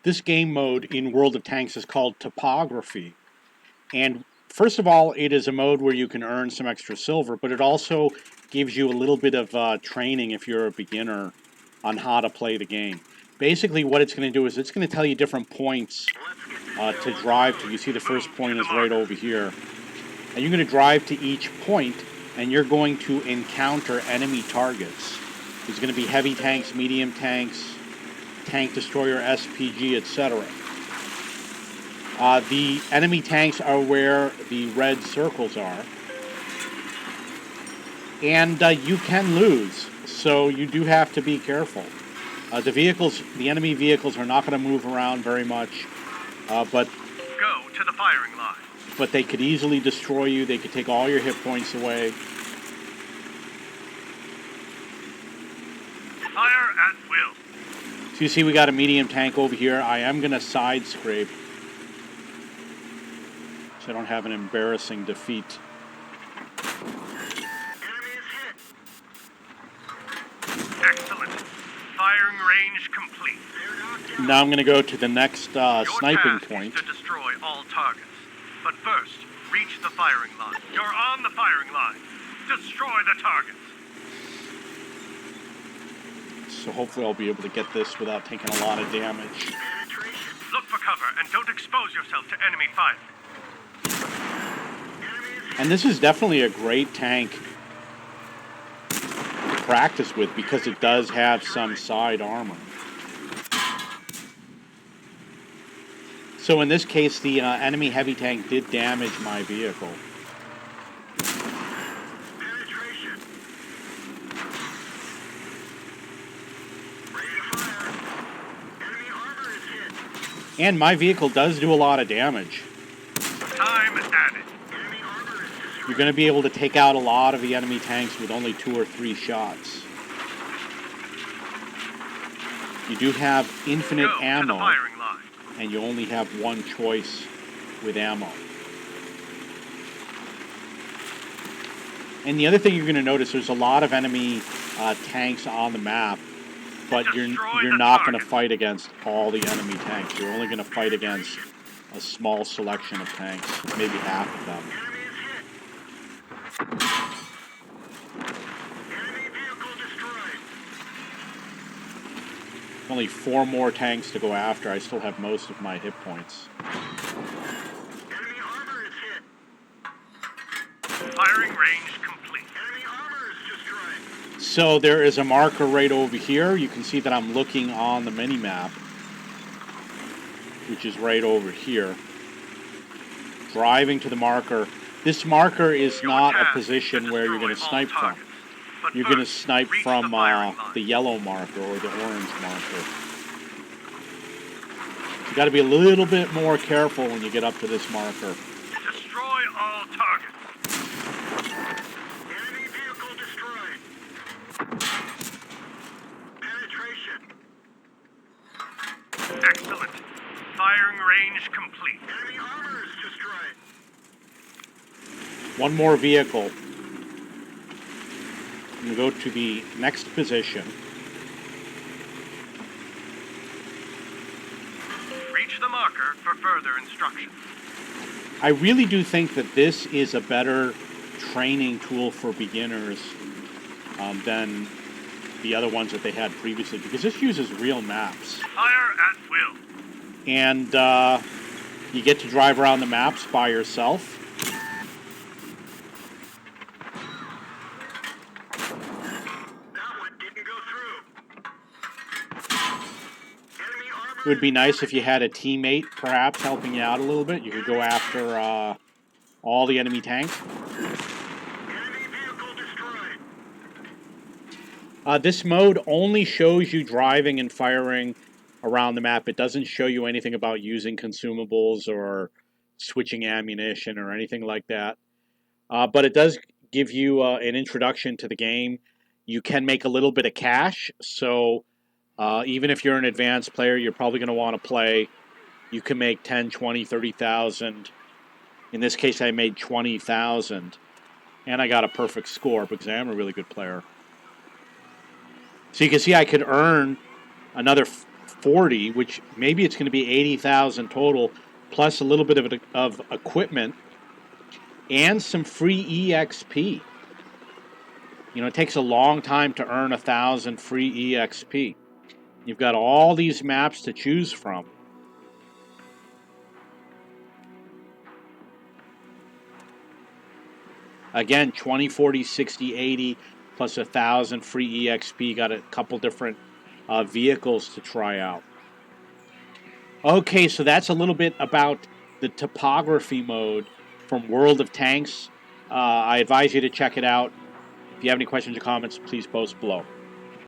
This game mode in World of Tanks is called Topography. And first of all, it is a mode where you can earn some extra silver, but it also gives you a little bit of training if you're a beginner on how to play the game. Basically, what it's going to do is it's going to tell you different points to drive to. You see the first point is right over here. And you're going to drive to each point, and you're going to encounter enemy targets. There's going to be heavy tanks, medium tanks, tank destroyer, SPG, etc. The enemy tanks are where the red circles are. And you can lose, so you do have to be careful. The enemy vehicles are not going to move around very much, but go to the firing line. But they could easily destroy you. They could take all your hit points away. Fire at will. So you see we got a medium tank over here. I am going to side scrape, so I don't have an embarrassing defeat. Excellent. Firing range complete. Now I'm going to go to the next sniping point. Your task is to destroy all targets. But first, reach the firing line. You're on the firing line. Destroy the targets. So hopefully I'll be able to get this without taking a lot of damage. Look for cover and don't expose yourself to enemy fire. And this is definitely a great tank to practice with because it does have some side armor. So in this case, the enemy heavy tank did damage my vehicle. Penetration. Ready to fire. Enemy armor is hit. And my vehicle does do a lot of damage. Time added. Enemy armor is destroyed. You're going to be able to take out a lot of the enemy tanks with only 2 or 3 shots. You do have infinite ammo. To the firing line. And you only have one choice with ammo. And the other thing you're going to notice, there's a lot of enemy tanks on the map, but you're not going to fight against all the enemy tanks. You're only going to fight against a small selection of tanks, maybe half of them. Enemy vehicle destroyed. Only 4 more tanks to go after. I still have most of my hit points. Enemy armor is hit. Firing range complete. Enemy armor is destroyed. So there is a marker right over here. You can see that I'm looking on the mini-map, which is right over here. Driving to the marker. This marker is not a position where you're going to snipe from. You're going to snipe from the yellow marker or the orange marker. You got to be a little bit more careful when you get up to this marker. Destroy all targets. Enemy vehicle destroyed. Penetration. Excellent. Firing range complete. Enemy armor is destroyed. One more vehicle. I'm going to go to the next position. Reach the marker for further instructions. I really do think that this is a better training tool for beginners than the other ones that they had previously, because this uses real maps. Fire at will. And you get to drive around the maps by yourself. It would be nice if you had a teammate, perhaps, helping you out a little bit. You could go after all the enemy tanks. Enemy vehicle destroyed. This mode only shows you driving and firing around the map. It doesn't show you anything about using consumables or switching ammunition or anything like that. But it does give you an introduction to the game. You can make a little bit of cash, so even if you're an advanced player, you're probably going to want to play. You can make 10, 20, 30,000. In this case, I made 20,000. And I got a perfect score because I am a really good player. So you can see I could earn another 40, which maybe it's going to be 80,000 total, plus a little bit of equipment and some free EXP. You know, it takes a long time to earn 1,000 free EXP. You've got all these maps to choose from. Again, 20, 40, 60, 80, plus 1,000 free EXP. Got a couple different vehicles to try out. Okay, so that's a little bit about the topography mode from World of Tanks. I advise you to check it out. If you have any questions or comments, please post below.